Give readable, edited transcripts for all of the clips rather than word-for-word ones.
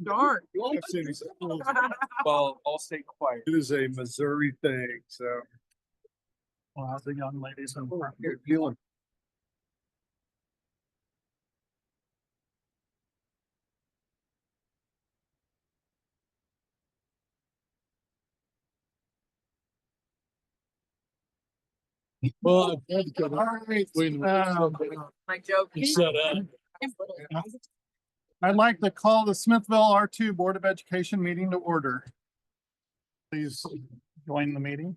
Darn. Well, All State Choir. It is a Missouri thing, so. Well, how's the young ladies in front? Good feeling. Well, All right. My joke. shut up. I'd like to call the Smithville R2 Board of Education meeting to order. Please join the meeting.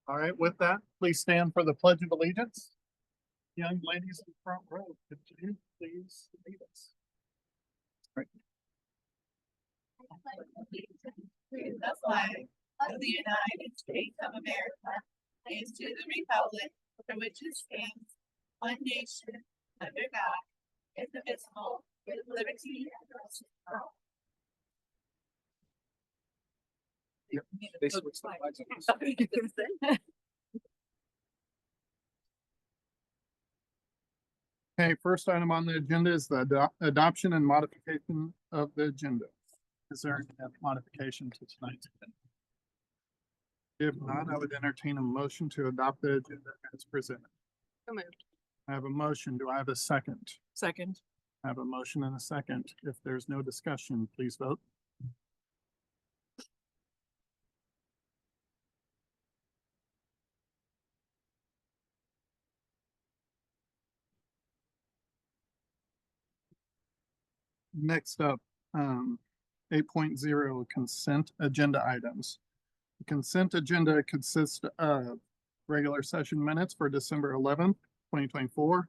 All right, with that, please stand for the Pledge of Allegiance. Young ladies in the front row, could you please lead us? The flag of the United States of America and to the republic for which it stands, one nation, under God, indivisible, with liberty and justice for all. They switched the flags on us. Okay, first item on the agenda is the adoption and modification of the agenda. Is there a modification to tonight's agenda? If not, I would entertain a motion to adopt the agenda as presented. So moved. I have a motion. Do I have a second? Second. I have a motion and a second. If there's no discussion, please vote. Next up, 8.0 consent agenda items. The consent agenda consists of regular session minutes for December 11th, 2024,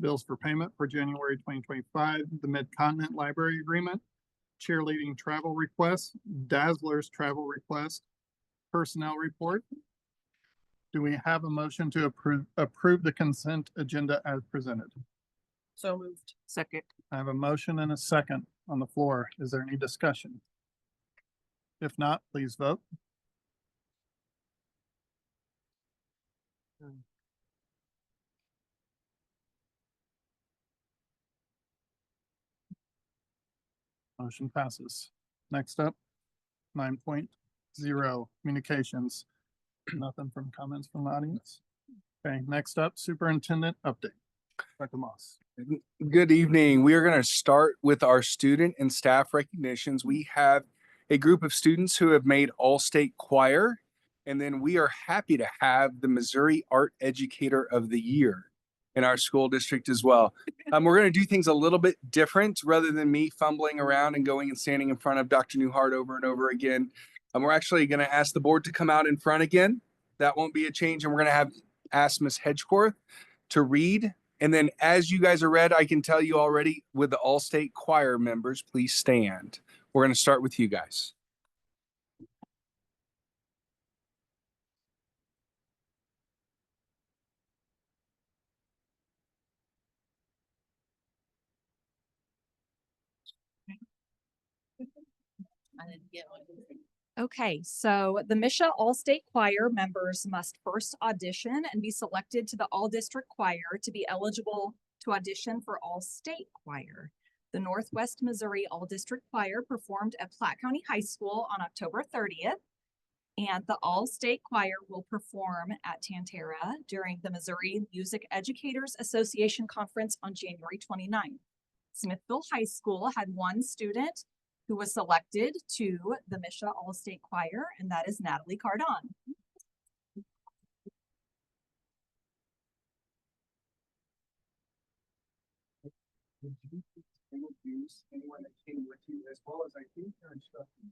bills for payment for January 2025, the Mid-Continent Library Agreement, cheerleading travel requests, Dazzler's travel request, personnel report. Do we have a motion to approve the consent agenda as presented? So moved. Second. I have a motion and a second on the floor. Is there any discussion? If not, please vote. Motion passes. Next up, 9.0 communications. Nothing from comments from the audience. Okay, next up, superintendent update. Dr. Moss. Good evening. We are going to start with our student and staff recognitions. We have a group of students who have made All-State Choir, and then we are happy to have the Missouri Art Educator of the Year in our school district as well. We're going to do things a little bit different rather than me fumbling around and going and standing in front of Dr. Newhart over and over again. We're actually going to ask the board to come out in front again. That won't be a change, and we're going to ask Ms. Hedgecorth to read. And then as you guys are read, I can tell you already with the All-State Choir members, please stand. We're going to start with you guys. I didn't get one. Okay, so the Misha All-State Choir members must first audition and be selected to the All-District Choir to be eligible to audition for All-State Choir. The Northwest Missouri All-District Choir performed at Platte County High School on October 30th, and the All-State Choir will perform at Tantera during the Missouri Music Educators Association Conference on January 29th. Smithville High School had one student who was selected to the Misha All-State Choir, and that is Natalie Cardon. Anyone that came with you, as well as I think your instructor.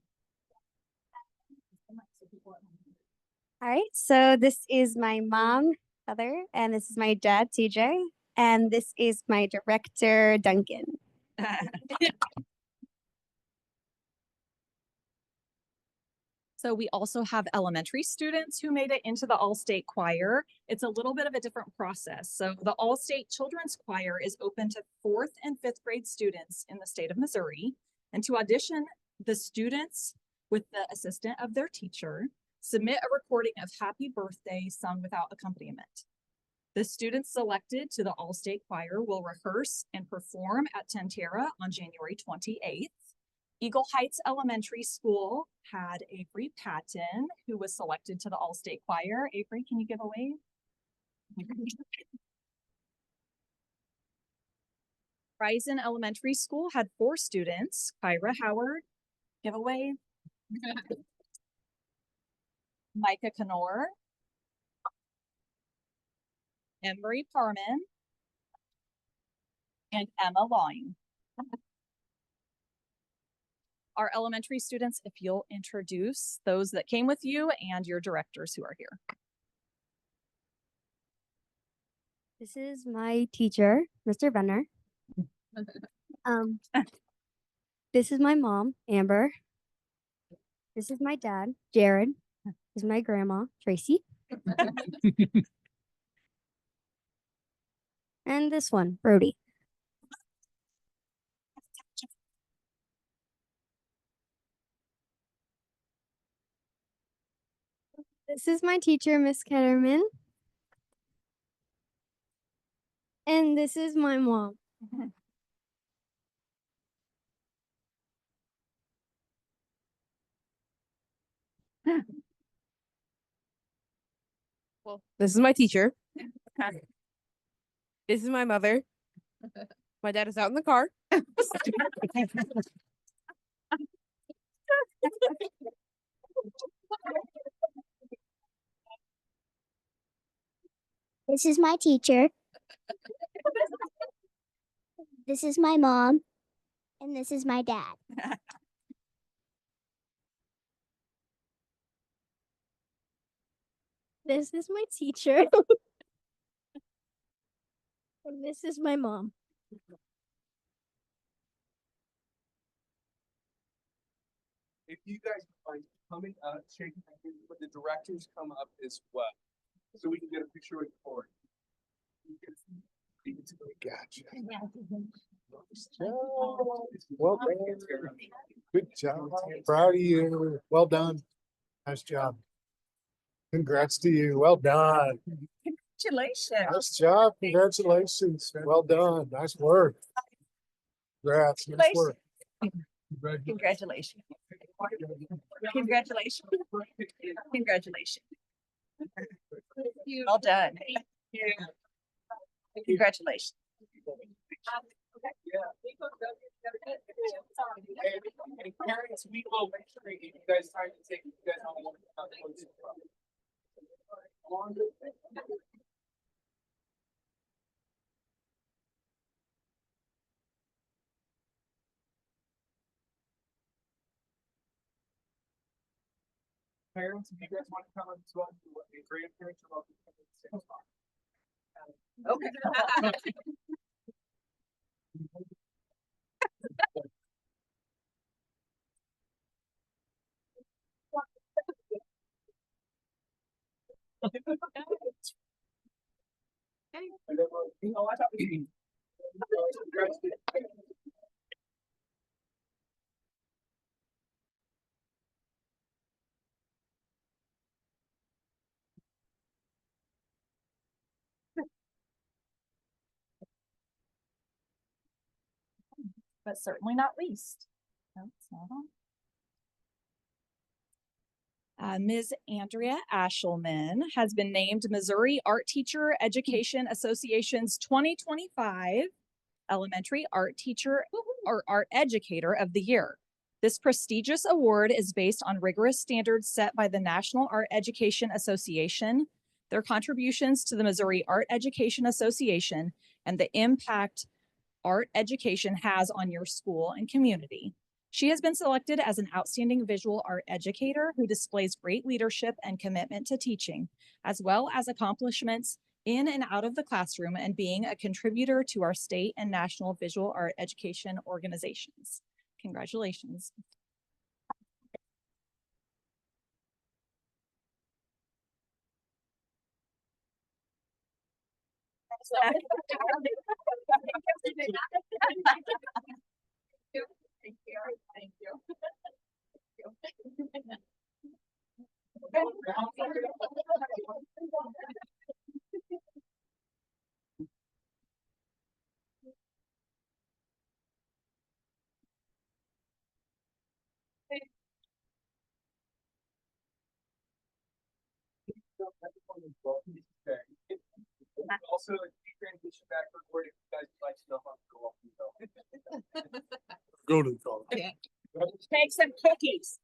All right, so this is my mom, Heather, and this is my dad, TJ, and this is my director, Duncan. So we also have elementary students who made it into the All-State Choir. It's a little bit of a different process. So the All-State Children's Choir is open to 4th and 5th grade students in the state of Missouri. And to audition, the students, with the assistance of their teacher, submit a recording of Happy Birthday sung without accompaniment. The students selected to the All-State Choir will rehearse and perform at Tentera on January 28th. Eagle Heights Elementary School had Avery Patton, who was selected to the All-State Choir. Avery, can you give a wave? Horizon Elementary School had 4 students. Kyra Howard, give a wave. Micah Canor, Emery Parman, and Emma Lawing. Our elementary students, if you'll introduce those that came with you and your directors who are here. This is my teacher, Mr. Benner. This is my mom, Amber. This is my dad, Jared. This is my grandma, Tracy. And this one, Brody. This is my teacher, Miss Ketterman. And this is my mom. Well, this is my teacher. This is my mother. My dad is out in the car. This is my teacher. This is my mom. And this is my dad. This is my teacher. And this is my mom. If you guys mind coming up, shaking hands, but the directors come up as well, so we can get a picture with the board. Gotcha. Well done. Good job. Proud of you. Well done. Nice job. Congrats to you. Well done. Congratulations. Nice job. Congratulations. Well done. Nice work. Congrats. Nice work. Congratulations. Congratulations. Congratulations. Well done. Congratulations. And parents, we will make sure you guys try to take, you guys don't want to. Parents, if you guys want to come up as well, your grandparents are welcome to come to the same spot. Okay. But certainly not least. No, it's not on. Ms. Andrea Ashelman has been named Missouri Art Teacher Education Association's 2025 Elementary Art Teacher or Art Educator of the Year. This prestigious award is based on rigorous standards set by the National Art Education Association, their contributions to the Missouri Art Education Association, and the impact art education has on your school and community. She has been selected as an outstanding visual art educator who displays great leadership and commitment to teaching, as well as accomplishments in and out of the classroom and being a contributor to our state and national visual art education organizations. Congratulations. Thank you. Thank you. Also, if you transition back recording, you guys like to know how to go off and go. Go to the college. Make some cookies.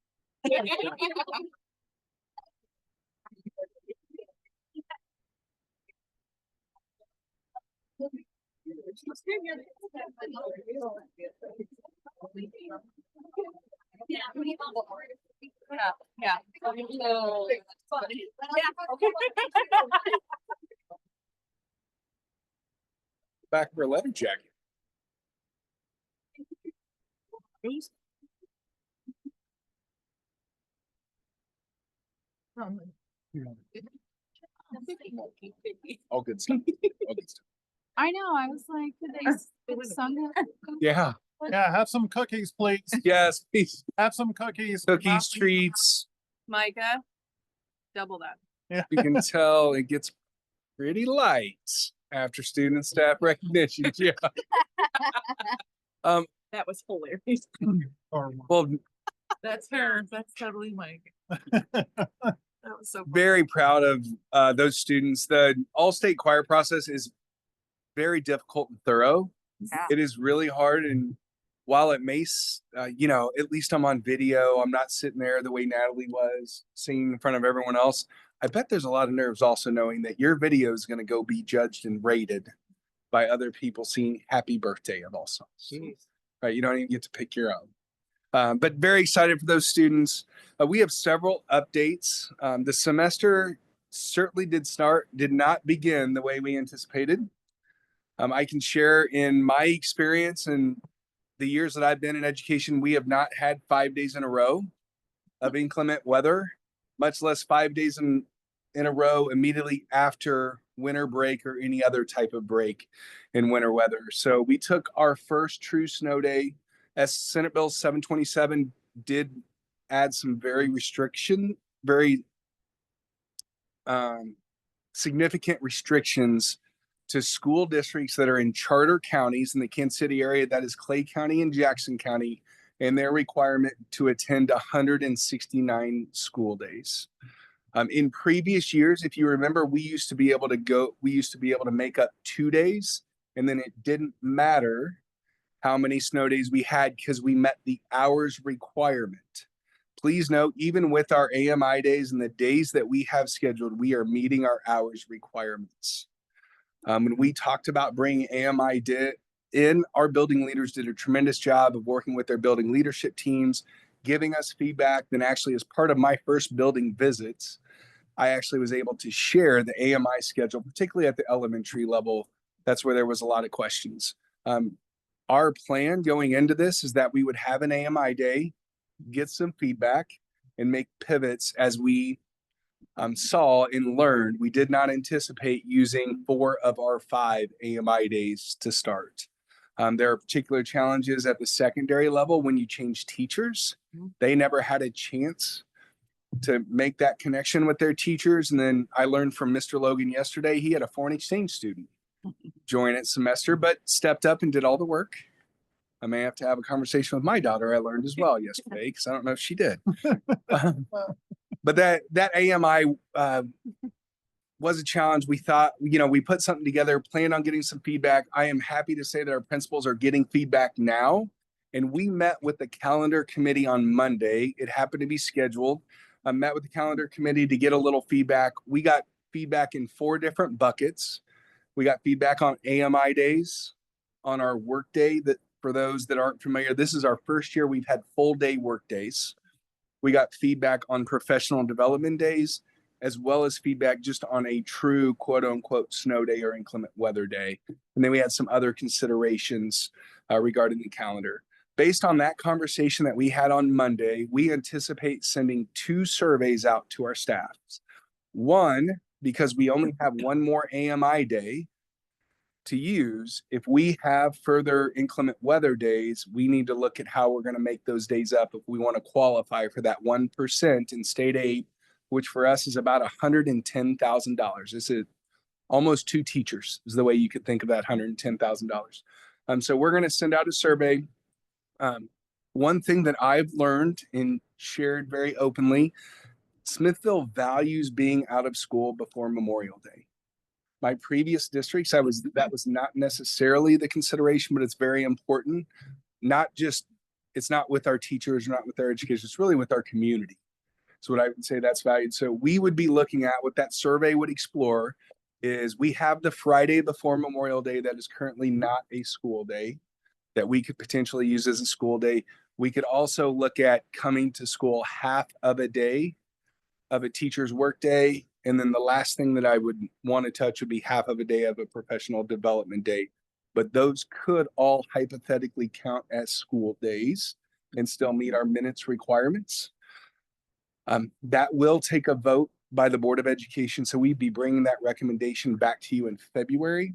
Yeah. Back of her leather jacket. All good stuff. All good stuff. I know, I was like, did they sung it? Yeah. Yeah, have some cookies, please. Yes, please. Have some cookies. Cookies, treats. Micah, double that. You can tell it gets pretty light after student and staff recognition. Yeah. That was hilarious. Well, That's her. That's totally Mike. That was so funny. very proud of those students. The all-state choir process is very difficult and thorough. Yeah. It is really hard, and while it may, at least I'm on video. I'm not sitting there the way Natalie was singing in front of everyone else. I bet there's a lot of nerves also knowing that your video is going to go be judged and rated by other people seeing "Happy Birthday" of all songs. Right? You don't even get to pick your own. But very excited for those students. We have several updates. The semester certainly did not begin the way we anticipated. I can share in my experience and the years that I've been in education, we have not had 5 days in a row of inclement weather, much less 5 days in a row immediately after winter break or any other type of break in winter weather. So we took our first true snow day, as Senate Bill 727 did add some very significant restrictions to school districts that are in charter counties in the Kansas City area, that is Clay County and Jackson County, and their requirement to attend 169 school days. In previous years, if you remember, we used to be able to make up 2 days, and then it didn't matter how many snow days we had because we met the hours requirement. Please note, even with our AMI days and the days that we have scheduled, we are meeting our hours requirements. When we talked about bringing AMI in, our building leaders did a tremendous job of working with their building leadership teams, giving us feedback. Then actually, as part of my first building visits, I actually was able to share the AMI schedule, particularly at the elementary level. That's where there was a lot of questions. Our plan going into this is that we would have an AMI day, get some feedback, and make pivots as we saw and learned. We did not anticipate using 4 of our 5 AMI days to start. There are particular challenges at the secondary level when you change teachers. They never had a chance to make that connection with their teachers. And then I learned from Mr. Logan yesterday, he had a foreign exchange student join it semester, but stepped up and did all the work. I may have to have a conversation with my daughter. I learned as well yesterday because I don't know if she did. But that AMI was a challenge. We thought, we put something together, planned on getting some feedback. I am happy to say that our principals are getting feedback now. And we met with the calendar committee on Monday. It happened to be scheduled. I met with the calendar committee to get a little feedback. We got feedback in 4 different buckets. We got feedback on AMI days, on our work day. That for those that aren't familiar, this is our first year we've had full day work days. We got feedback on professional development days, as well as feedback just on a true quote unquote snow day or inclement weather day. And then we had some other considerations regarding the calendar. Based on that conversation that we had on Monday, we anticipate sending 2 surveys out to our staffs. One, because we only have 1 more AMI day to use. If we have further inclement weather days, we need to look at how we're going to make those days up if we want to qualify for that 1% in state aid, which for us is about $110,000. This is almost 2 teachers is the way you could think of that $110,000. So we're going to send out a survey. One thing that I've learned and shared very openly, Smithville values being out of school before Memorial Day. My previous districts, that was not necessarily the consideration, but it's very important. It's not with our teachers, not with our education, it's really with our community. So what I would say that's valued. So we would be looking at what that survey would explore is we have the Friday before Memorial Day that is currently not a school day that we could potentially use as a school day. We could also look at coming to school half of a day of a teacher's work day. And then the last thing that I would want to touch would be half of a day of a professional development day. But those could all hypothetically count as school days and still meet our minutes requirements. That will take a vote by the Board of Education. So we'd be bringing that recommendation back to you in February.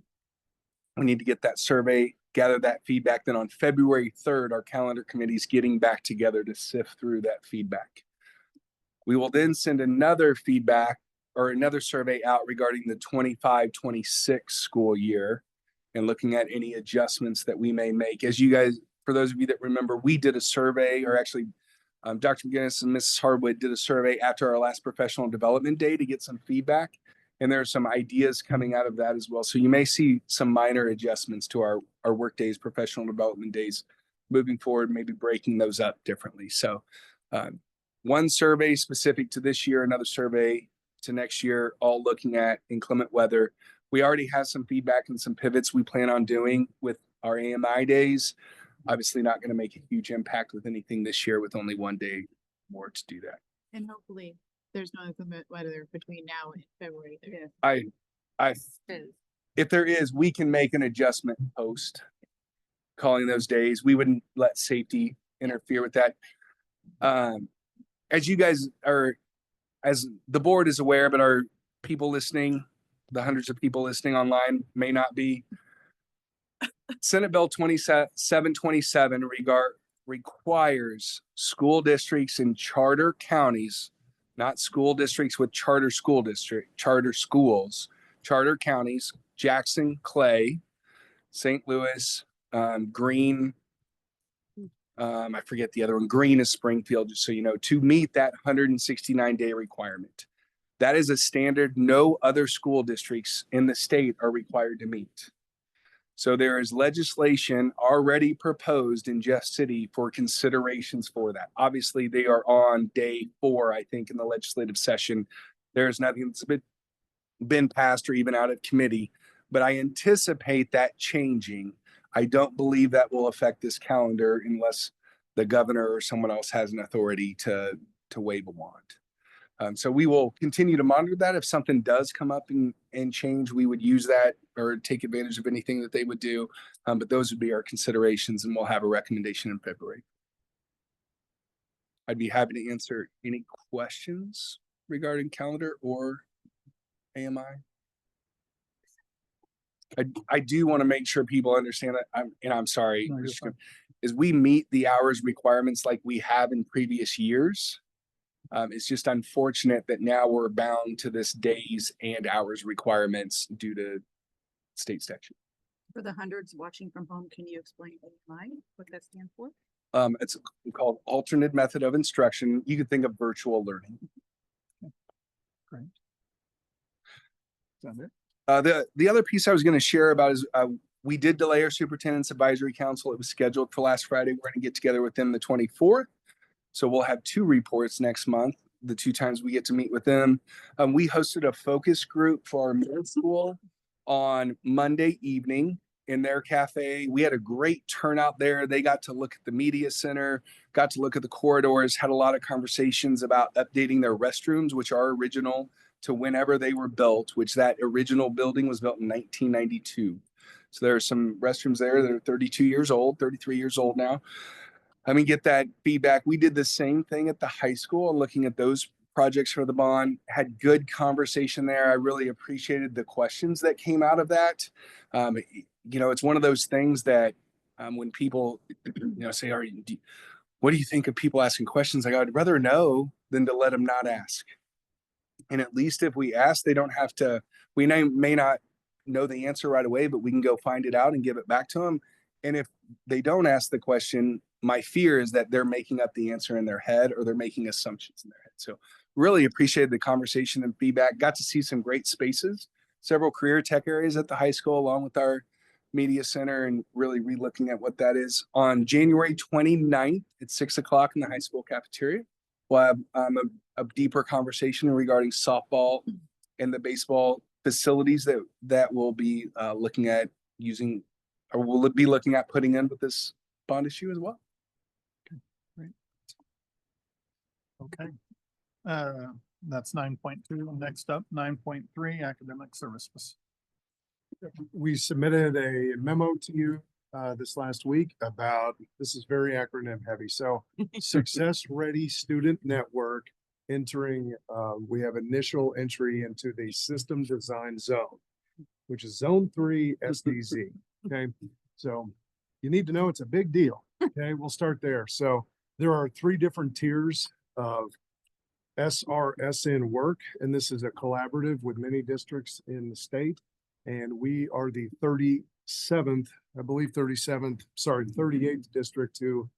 We need to get that survey, gather that feedback. Then on February 3rd, our calendar committee is getting back together to sift through that feedback. We will then send another feedback or another survey out regarding the 25-26 school year and looking at any adjustments that we may make. As you guys, for those of you that remember, we did a survey, or actually Dr. McGinnis and Mrs. Hardwood did a survey after our last professional development day to get some feedback. And there are some ideas coming out of that as well. So you may see some minor adjustments to our work days, professional development days moving forward, maybe breaking those up differently. So one survey specific to this year, another survey to next year, all looking at inclement weather. We already have some feedback and some pivots we plan on doing with our AMI days. Obviously not going to make a huge impact with anything this year with only one day more to do that. And hopefully there's no inclement weather between now and February. If there is, we can make an adjustment post calling those days. We wouldn't let safety interfere with that. As you guys are, as the board is aware, but our people listening, the hundreds of people listening online may not be. Senate Bill 2727 requires school districts in charter counties, not school districts with charter schools, charter counties, Jackson, Clay, St. Louis, Greene, I forget the other one. Greene is Springfield, just so you know, to meet that 169-day requirement. That is a standard no other school districts in the state are required to meet. So there is legislation already proposed in Jeff City for considerations for that. Obviously, they are on day 4, I think, in the legislative session. There's nothing that's been passed or even out of committee, but I anticipate that changing. I don't believe that will affect this calendar unless the governor or someone else has an authority to wave a wand. So we will continue to monitor that. If something does come up and change, we would use that or take advantage of anything that they would do. But those would be our considerations, and we'll have a recommendation in February. I'd be happy to answer any questions regarding calendar or AMI. I do want to make sure people understand that, I'm sorry, No, you're fine. is we meet the hours requirements like we have in previous years. It's just unfortunate that now we're bound to this days and hours requirements due to state statute. For the hundreds watching from home, can you explain AMI, what that stands for? It's called alternate method of instruction. You could think of virtual learning. Great. Is that it? The other piece I was going to share about is we did delay our superintendent's advisory council. It was scheduled for last Friday. We're going to get together with them the 24th. So we'll have 2 reports next month, the 2 times we get to meet with them. We hosted a focus group for our middle school on Monday evening in their cafe. We had a great turnout there. They got to look at the media center, got to look at the corridors, had a lot of conversations about updating their restrooms, which are original to whenever they were built, which that original building was built in 1992. So there are some restrooms there that are 32 years old, 33 years old now. Get that feedback. We did the same thing at the high school and looking at those projects for the bond, had good conversation there. I really appreciated the questions that came out of that. It's one of those things that when people, say, what do you think of people asking questions? I'd rather know than to let them not ask. And at least if we ask, they don't have to, we may not know the answer right away, but we can go find it out and give it back to them. And if they don't ask the question, my fear is that they're making up the answer in their head or they're making assumptions in their head. So really appreciated the conversation and feedback. Got to see some great spaces, several career tech areas at the high school, along with our media center, and really re-looking at what that is. On January 29th at 6 o'clock in the high school cafeteria, we'll have a deeper conversation regarding softball and the baseball facilities that we'll be looking at using, or we'll be looking at putting in with this bond issue as well. Okay. That's 9.2. Next up, 9.3, academic services. We submitted a memo to you this last week about, this is very acronym heavy, so Success Ready Student Network entering, we have initial entry into the System Design Zone, which is Zone 3 SDZ, okay? So you need to know it's a big deal, okay? We'll start there. So there are 3 different tiers of SRSN work, and this is a collaborative with many districts in the state. And we are the 38th district to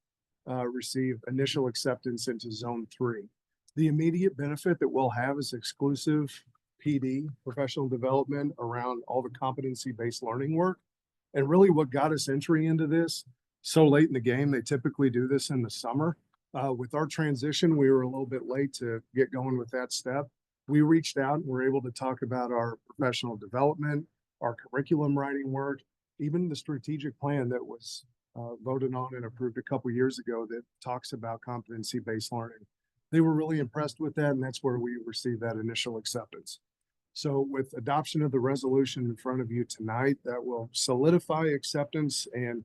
receive initial acceptance into Zone 3. The immediate benefit that we'll have is exclusive PD, professional development, around all the competency-based learning work. And really what got us entry into this so late in the game, they typically do this in the summer. With our transition, we were a little bit late to get going with that step. We reached out and were able to talk about our professional development, our curriculum writing work, even the strategic plan that was voted on and approved a couple years ago that talks about competency-based learning. They were really impressed with that, and that's where we received that initial acceptance. So with adoption of the resolution in front of you tonight, that will solidify acceptance and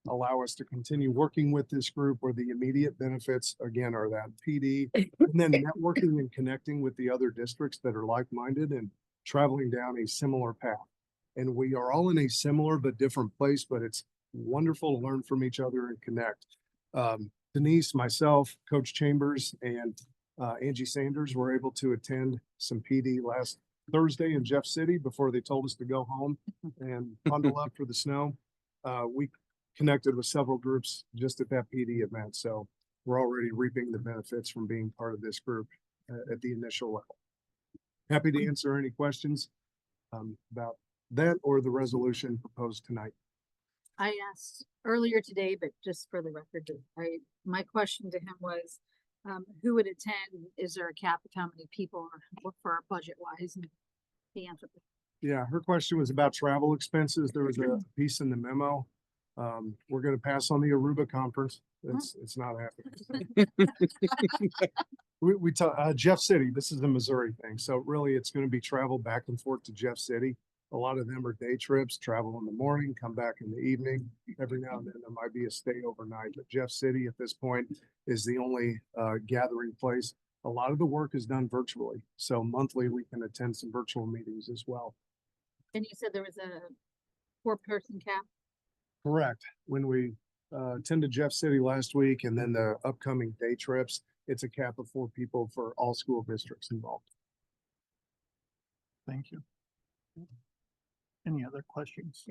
allow us to continue working with this group, where the immediate benefits, again, are that PD, and then networking and connecting with the other districts that are like-minded and traveling down a similar path. And we are all in a similar but different place, but it's wonderful to learn from each other and connect. Denise, myself, Coach Chambers, and Angie Sanders were able to attend some PD last Thursday in Jeff City before they told us to go home and bundle up for the snow. We connected with several groups just at that PD event. So we're already reaping the benefits from being part of this group at the initial level. Happy to answer any questions about that or the resolution proposed tonight. I asked earlier today, but just for the record, my question to him was, who would attend? Is there a cap of how many people are for our budget wise? And he answered. Yeah, her question was about travel expenses. There was a piece in the memo. We're going to pass on the Aruba conference. It's not happening. We talk Jeff City. This is the Missouri thing. So really it's going to be travel back and forth to Jeff City. A lot of them are day trips, travel in the morning, come back in the evening. Every now and then there might be a stay overnight, but Jeff City at this point is the only gathering place. A lot of the work is done virtually. So monthly we can attend some virtual meetings as well. And you said there was a 4-person cap? Correct. When we attended Jeff City last week and then the upcoming day trips, it's a cap of 4 people for all school districts involved. Thank you. Any other questions?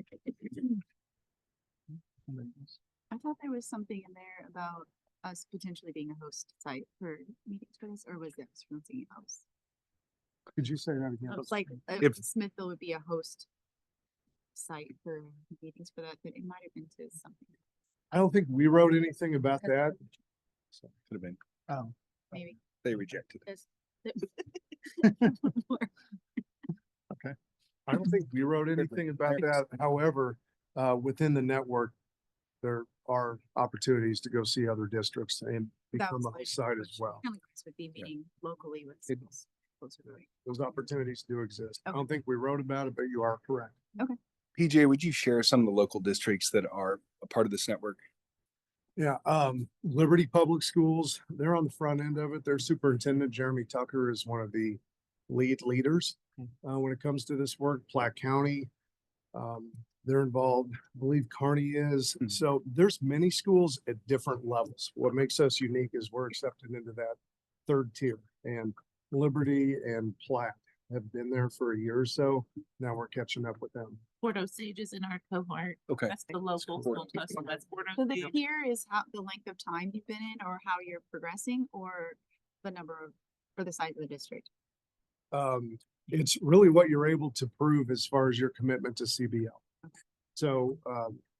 I thought there was something in there about us potentially being a host site for meetings for this, or was that something else? Could you say that again? It's like If- Smithville would be a host site for meetings for that, but it might have been to something, I don't think we wrote anything about that. So could have been, maybe. they rejected it. I don't think we wrote anything about that. However, within the network, there are opportunities to go see other districts and That become was a my host site as question. well. Kind of would be meeting locally with It- schools closer to it. Those opportunities do exist. I Okay. don't think we wrote about it, but you are correct. PJ, would you share some of the local districts that are a part of this network? Yeah, Liberty Public Schools, they're on the front end of it. Their superintendent, Jeremy Tucker, is one of the leaders when it comes to this work. Platte County, they're involved. I believe Kearney is. Mhm. So there's many schools at different levels. What makes us unique is we're accepted into that 3rd tier, and Liberty and Platte have been there for a year or so. Now we're catching up with them. Port Osage is in our cohort. Okay. That's the local school trust, so that's Port So the Osage. tier is how the length of time you've been in or how you're progressing, or the number of, or the size of the district? It's really what you're able to prove as far as your commitment to CBL. So,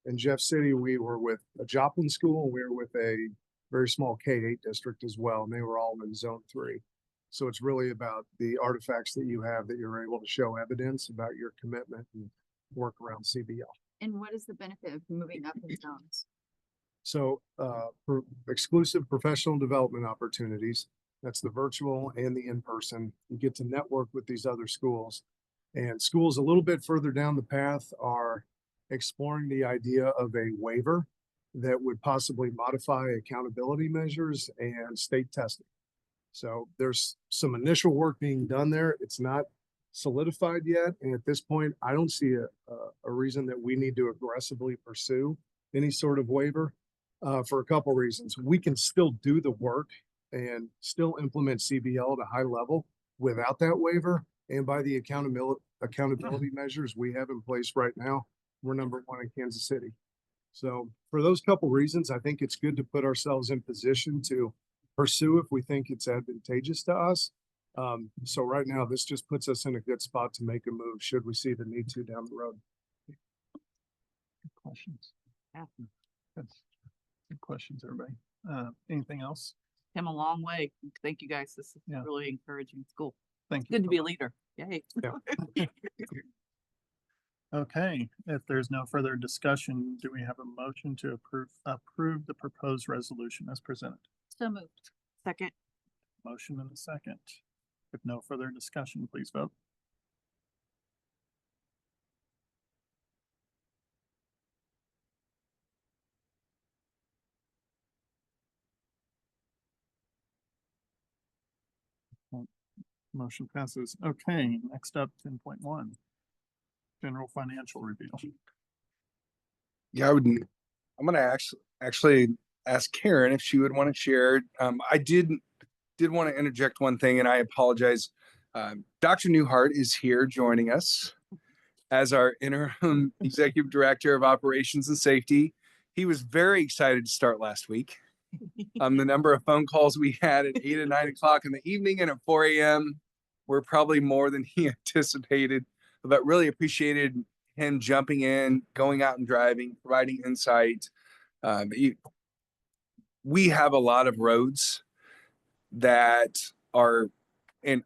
in Jeff City, we were with a Joplin school, we were with a very small K-8 district as well, and they were all in zone 3. So it's really about the artifacts that you have that you're able to show evidence about your commitment and work around CBL. And what is the benefit of moving up in zones? So, for exclusive professional development opportunities, that's the virtual and the in-person, you get to network with these other schools. And schools a little bit further down the path are exploring the idea of a waiver that would possibly modify accountability measures and state testing. So there's some initial work being done there. It's not solidified yet. And at this point, I don't see a reason that we need to aggressively pursue any sort of waiver for a couple reasons. We can still do the work and still implement CBL at a high level without that waiver. And by the accountability measures we have in place right now, we're number 1 in Kansas City. So for those couple reasons, I think it's good to put ourselves in position to pursue if we think it's advantageous to us. So right now, this just puts us in a good spot to make a move should we see the need to down the road. Questions? Good questions, everybody. Anything else? Came a long way. Thank you guys. This is Yeah. really encouraging school. Thank you. Good to be a leader. Yay. Yeah. Okay, if there's no further discussion, do we have a motion to approve the proposed resolution as presented? So moved. Second. Motion and a second. If no further discussion, please vote. Motion passes. Okay, next up, 10.1. General financial review. Yeah, I'm gonna actually ask Karen if she would want to share. I did want to interject one thing, and I apologize. Dr. Newhart is here joining us as our interim executive director of operations and safety. He was very excited to start last week. The number of phone calls we had at 8 and 9 o'clock in the evening and at 4 a.m. were probably more than he anticipated, but really appreciated him jumping in, going out and driving, providing insight. We have a lot of roads that are, and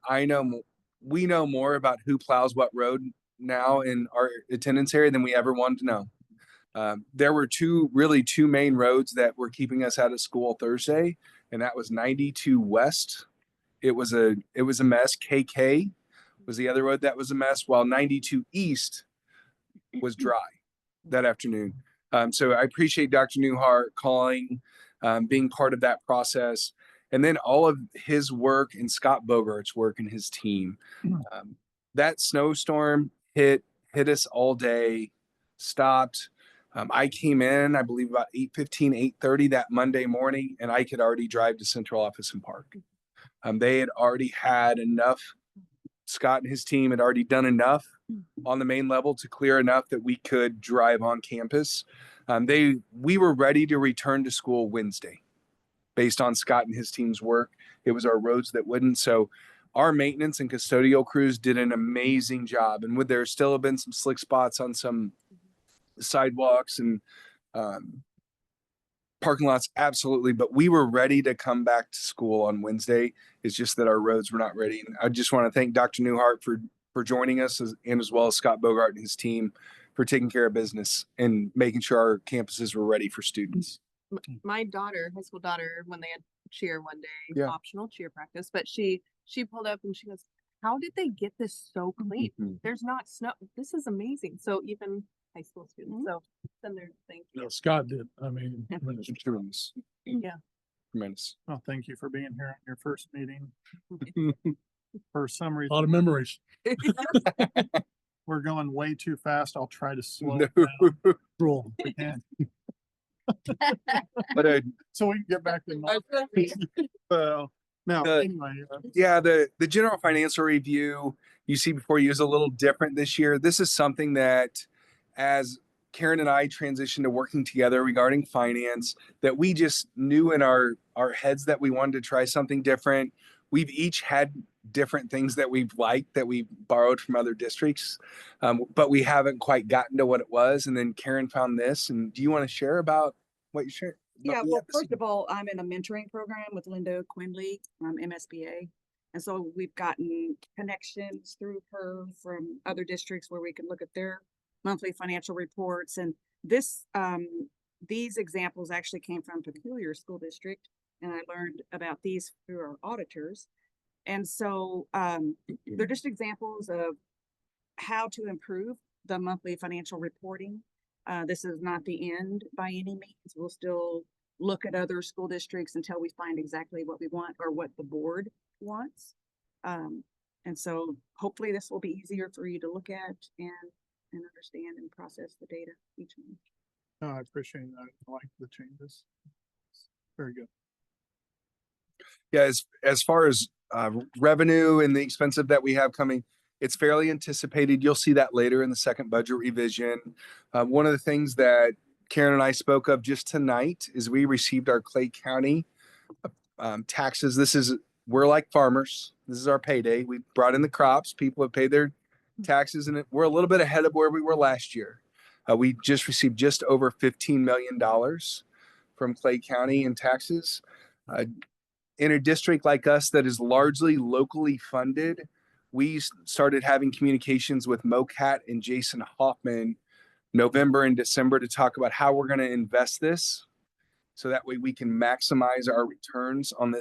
we know more about who plows what road now in our attendance area than we ever wanted to know. There were two main roads that were keeping us out of school Thursday, and that was 92 West. It was a mess. KK was the other road that was a mess, while 92 East was dry that afternoon. So I appreciate Dr. Newhart calling, being part of that process, and then all of his work and Scott Bogart's work and his team. That snowstorm hit us all day, stopped. I came in, I believe about 8:15, 8:30 that Monday morning, and I could already drive to Central Office and Park. They had already had enough. Scott and his team had already done enough on the main level to clear enough that we could drive on campus. We were ready to return to school Wednesday based on Scott and his team's work. It was our roads that wouldn't. So our maintenance and custodial crews did an amazing job. And would there still have been some slick spots on some sidewalks and parking lots? Absolutely. But we were ready to come back to school on Wednesday. It's just that our roads were not ready. And I just want to thank Dr. Newhart for joining us, and as well as Scott Bogart and his team for taking care of business and making sure our campuses were ready for students. My daughter, high school daughter, when they had cheer one day, Yeah. optional cheer practice, but she pulled up and she goes, "How did they get this so clean? Mhm. There's not snow. This is amazing." So even high school students. So then they're thank you. No, Scott did. I mean, Yeah. Tremendous. Yeah. Tremendous. Well, thank you for being here on your first meeting. For some a reason, lot of memories. we're going way too fast. I'll try to slow No. it down. Roll. if we can. But So we can get back to normal. So, now, The- anyway, yeah, the general financial review you see before you is a little different this year. This is something that as Karen and I transitioned to working together regarding finance, that we just knew in our heads that we wanted to try something different. We've each had different things that we've liked that we borrowed from other districts, but we haven't quite gotten to what it was. And then Karen found this. And do you want to share about what you shared? Yeah, well, first of all, I'm in a mentoring program with Linda Quinley from MSBA. And so we've gotten connections through her from other districts where we can look at their monthly financial reports. And this, these examples actually came from Peculiar School District. And I learned about these through our auditors. And so they're just examples of how to improve the monthly financial reporting. This is not the end by any means. We'll still look at other school districts until we find exactly what we want or what the board wants. And so hopefully this will be easier for you to look at and understand and process the data each month. No, I appreciate that. I like the changes. Very good. Yeah, as far as revenue and the expensive that we have coming, it's fairly anticipated. You'll see that later in the second budget revision. One of the things that Karen and I spoke of just tonight is we received our Clay County taxes. We're like farmers. This is our payday. We brought in the crops. People have paid their taxes, and we're a little bit ahead of where we were last year. We just received just over $15 million from Clay County in taxes. In a district like us that is largely locally funded, we started having communications with MoCat and Jason Hoffman November and December to talk about how we're going to invest this, so that way we can maximize our returns on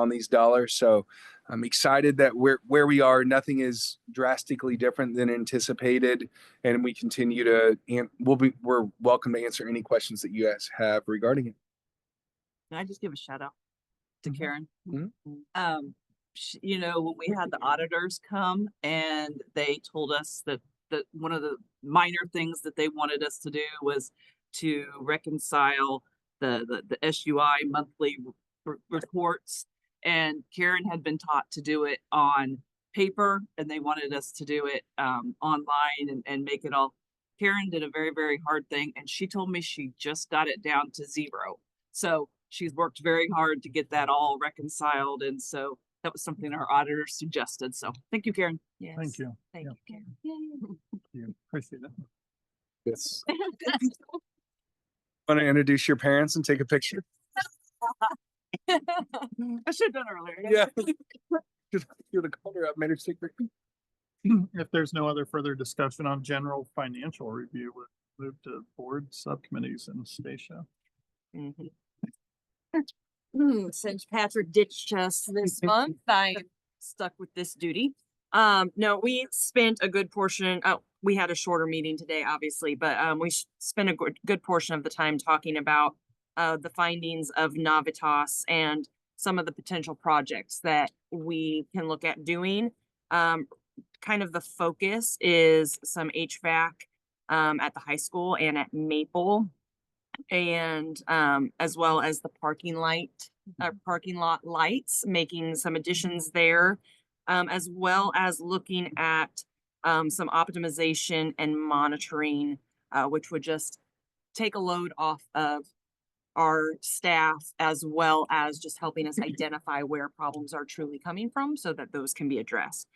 these dollars. So I'm excited that where we are, nothing is drastically different than anticipated, and we continue to, and we're welcome to answer any questions that you guys have regarding it. Can I just give a shout out to Karen? Mhm. You know, when we had the auditors come and they told us that one of the minor things that they wanted us to do was to reconcile the SUI monthly reports, and Karen had been taught to do it on paper, and they wanted us to do it online and make it all. Karen did a very, very hard thing, and she told me she just got it down to 0. So she's worked very hard to get that all reconciled, and so that was something our auditors suggested. So thank you, Karen. Yes. Thank you. Thank Yeah. you, Karen. Thank you. Appreciate it. Yes. Want to introduce your parents and take a picture? I should have done earlier. Yeah. Just you're the color up, made her secret. If there's no other further discussion on general financial review, we'll move to board subcommittees and Stacia. Since Patrick ditched us this month, I'm stuck with this duty. No, we spent a good portion. We had a shorter meeting today, obviously, but we spent a good portion of the time talking about the findings of Navitas and some of the potential projects that we can look at doing. Kind of the focus is some HVAC at the high school and at Maple, and as well as the parking lot lights, making some additions there, as well as looking at some optimization and monitoring, which would just take a load off of our staff, as well as just helping us identify where problems are truly coming from so that those can be addressed.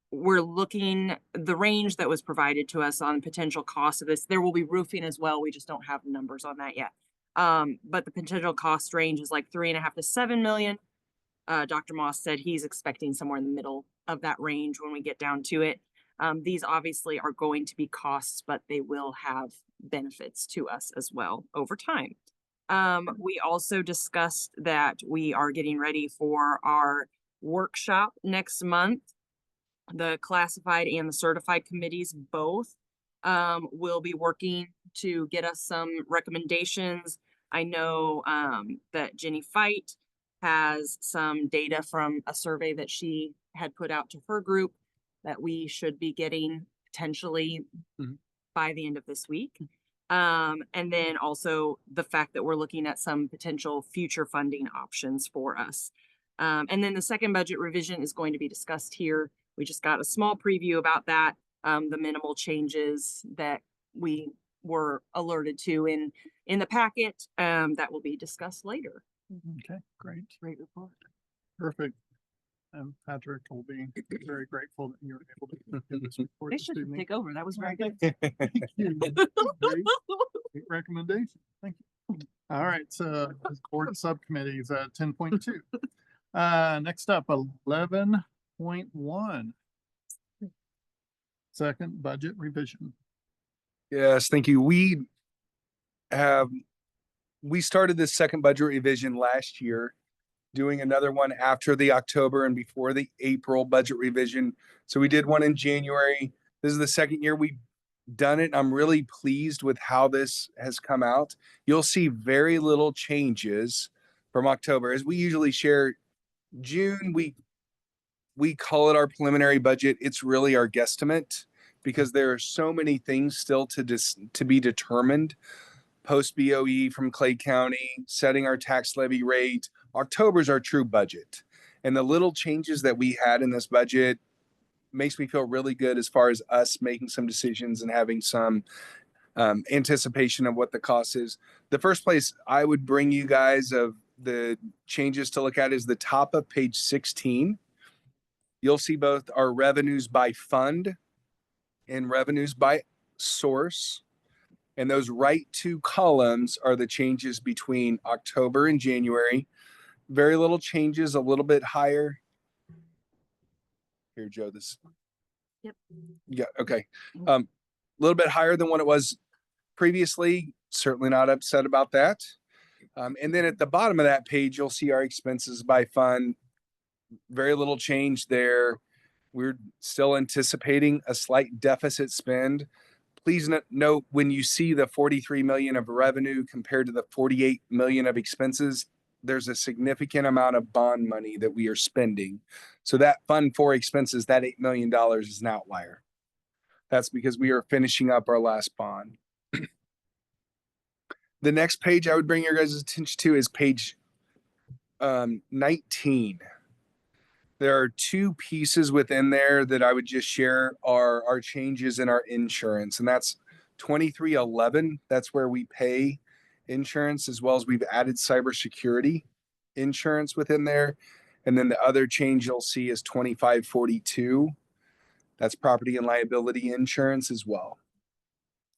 We're looking, the range that was provided to us on potential cost of this, there will be roofing as well. We just don't have numbers on that yet. But the potential cost range is like 3.5 to 7 million. Dr. Moss said he's expecting somewhere in the middle of that range when we get down to it. These obviously are going to be costs, but they will have benefits to us as well over time. We also discussed that we are getting ready for our workshop next month. The classified and the certified committees both will be working to get us some recommendations. I know that Jenny Fight has some data from a survey that she had put out to her group that we should be getting potentially by the end of this week. And then also the fact that we're looking at some potential future funding options for us. And then the second budget revision is going to be discussed here. We just got a small preview about that, the minimal changes that we were alerted to in the packet, that will be discussed later. Okay, great. Great report. Perfect. And Patrick will be very grateful that you're able to give this report. They to should me. take over. That was very Thank good. you. Great recommendation. Thank you. All right, so board subcommittees, 10.2. Next up, 11.1. Second budget revision. Yes, thank you. We started this second budget revision last year, doing another one after the October and before the April budget revision. So we did one in January. This is the second year we've done it. I'm really pleased with how this has come out. You'll see very little changes from October. As we usually share, June, we call it our preliminary budget. It's really our guesstimate because there are so many things still to be determined. Post BOE from Clay County, setting our tax levy rate. October's our true budget. And the little changes that we had in this budget makes me feel really good as far as us making some decisions and having some anticipation of what the cost is. The first place I would bring you guys of the changes to look at is the top of page 16. You'll see both our revenues by fund and revenues by source. And those right two columns are the changes between October and January. Very little changes, a little bit higher. Here, Joe, this. Yep. Yeah, okay. A little bit higher than what it was previously. Certainly not upset about that. And then at the bottom of that page, you'll see our expenses by fund. Very little change there. We're still anticipating a slight deficit spend. Please note when you see the 43 million of revenue compared to the 48 million of expenses, there's a significant amount of bond money that we are spending. So that fund for expenses, that $8 million is an outlier. That's because we are finishing up our last bond. The next page I would bring your guys' attention to is page 19. There are two pieces within there that I would just share are our changes in our insurance, and that's 2311. That's where we pay insurance, as well as we've added cybersecurity insurance within there. And then the other change you'll see is 2542. That's property and liability insurance as well.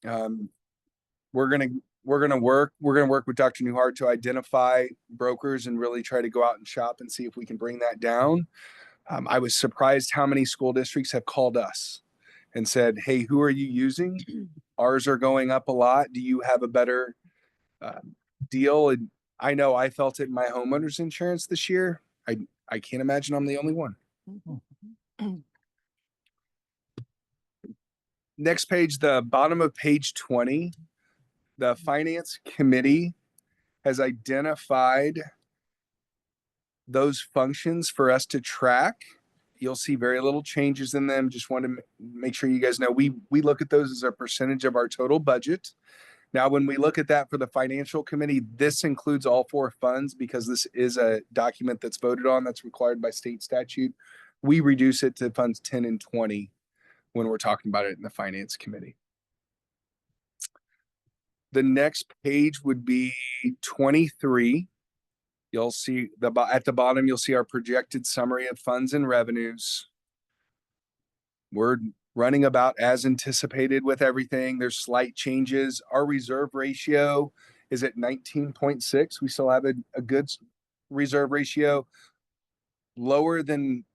We're gonna work with Dr. Newhart to identify brokers and really try to go out and shop and see if we can bring that down. I was surprised how many school districts have called us and said, hey, who are you using? Ours are going up a lot. Do you have a better deal? And I know I felt it in my homeowner's insurance this year. I can't imagine I'm the only one. Next page, the bottom of page 20, the finance committee has identified those functions for us to track. You'll see very little changes in them. Just want to make sure you guys know we look at those as a percentage of our total budget. Now, when we look at that for the financial committee, this includes all four funds because this is a document that's voted on, that's required by state statute. We reduce it to funds 10 and 20 when we're talking about it in the finance committee. The next page would be 23. You'll see at the bottom, you'll see our projected summary of funds and revenues. We're running about as anticipated with everything. There's slight changes. Our reserve ratio is at 19.6. We still have a good reserve ratio, lower than,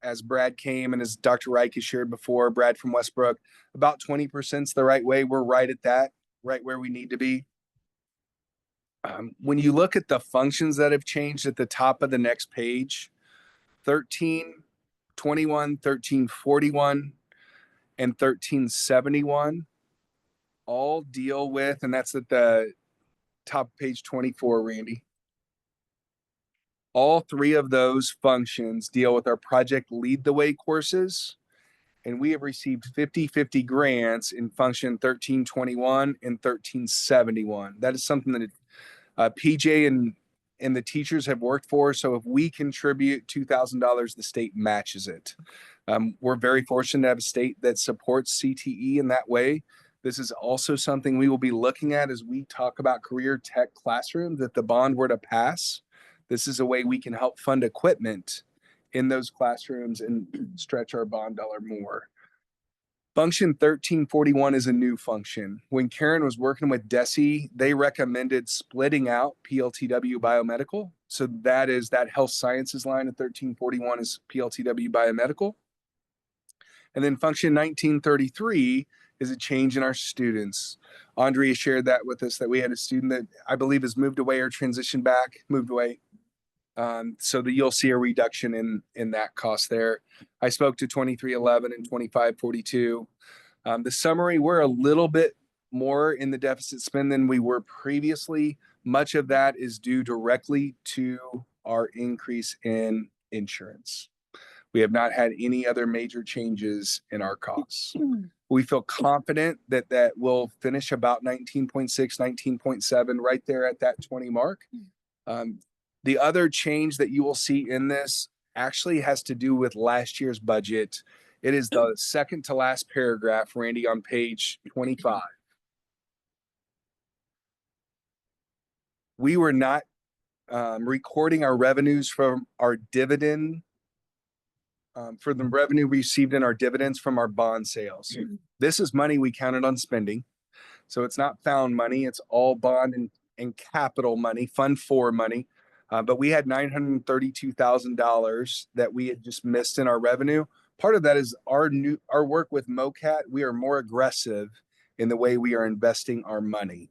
as Brad came and as Dr. Reich has shared before, Brad from Westbrook, about 20% is the right way. We're right at that, right where we need to be. When you look at the functions that have changed at the top of the next page, 1321, 1341, and 1371 all deal with, and that's at the top of page 24, Randy. All three of those functions deal with our Project Lead the Way courses, and we have received 50/50 grants in function 1321 and 1371. That is something that PJ and the teachers have worked for. So if we contribute $2,000, the state matches it. We're very fortunate to have a state that supports CTE in that way. This is also something we will be looking at as we talk about career tech classrooms. If the bond were to pass, this is a way we can help fund equipment in those classrooms and stretch our bond dollar more. Function 1341 is a new function. When Karen was working with DESE, they recommended splitting out PLTW biomedical. So that is that health sciences line of 1341 is PLTW biomedical. And then function 1933 is a change in our students. Andrea shared that with us, that we had a student that I believe has moved away or transitioned back, moved away. So that you'll see a reduction in that cost there. I spoke to 2311 and 2542. The summary, we're a little bit more in the deficit spend than we were previously. Much of that is due directly to our increase in insurance. We have not had any other major changes in our costs. We feel confident that that will finish about 19.6, 19.7, right there at that 20 mark. The other change that you will see in this actually has to do with last year's budget. It is the second to last paragraph, Randy, on page 25. We were not recording our revenues from our dividend, for the revenue received in our dividends from our bond sales. This is money we counted on spending. So it's not found money, it's all bond and capital money, Fund 4 money. But we had $932,000 that we had just missed in our revenue. Part of that is our work with MOCAT. We are more aggressive in the way we are investing our money.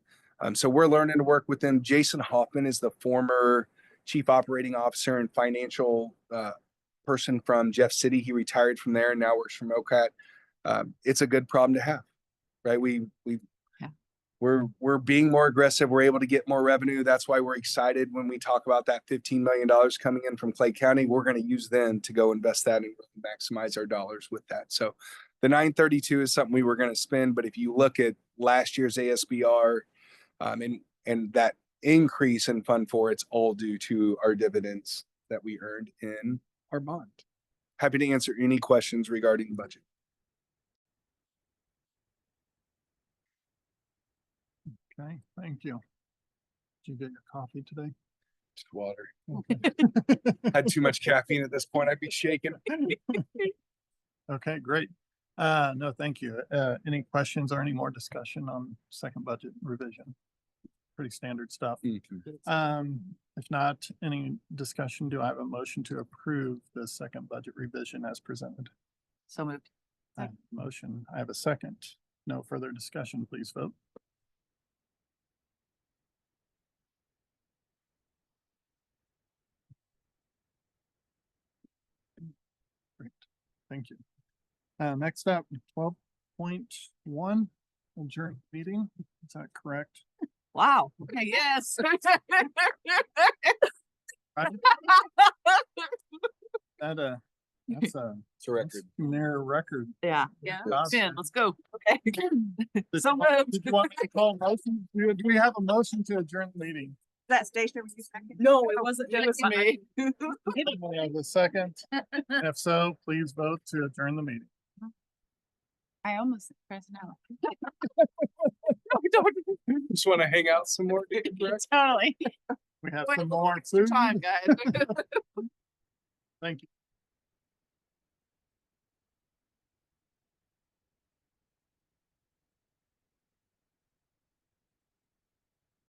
So we're learning to work with them. Jason Hoffman is the former chief operating officer and financial person from Jeff City. He retired from there and now works for MOCAT. It's a good problem to have, right? We're being more aggressive. We're able to get more revenue. That's why we're excited when we talk about that $15 million coming in from Clay County. We're going to use them to go invest that and maximize our dollars with that. So the 932 is something we were going to spend, but if you look at last year's ASBR and that increase in Fund 4, it's all due to our dividends that we earned in our bond. Happy to answer any questions regarding the budget. Okay, thank you. Did you get your coffee today? Just water. Okay. Had too much caffeine at this point. I'd be shaking. Okay, great. No, thank you. Any questions or any more discussion on second budget revision? Pretty standard stuff. If not, any discussion, do I have a motion to approve the second budget revision as presented? So moved. I have a motion. I have a second. No further discussion, please vote. Great, thank you. Next up, 12.1, adjourned meeting. Is that correct? Wow. Okay, yes. Right? That's a record. Near record. Yeah. Yeah. Awesome. Let's go. Okay. Did So you want- moved. Did you want me to call a motion? Do we have a motion to adjourn the meeting? That station was second? No, it wasn't. It was me. Anybody have a second? If so, please vote to adjourn the meeting. I almost pressed no. Just want to hang out some more. Totally. We have Wait, some more food. Time, guys. Thank you.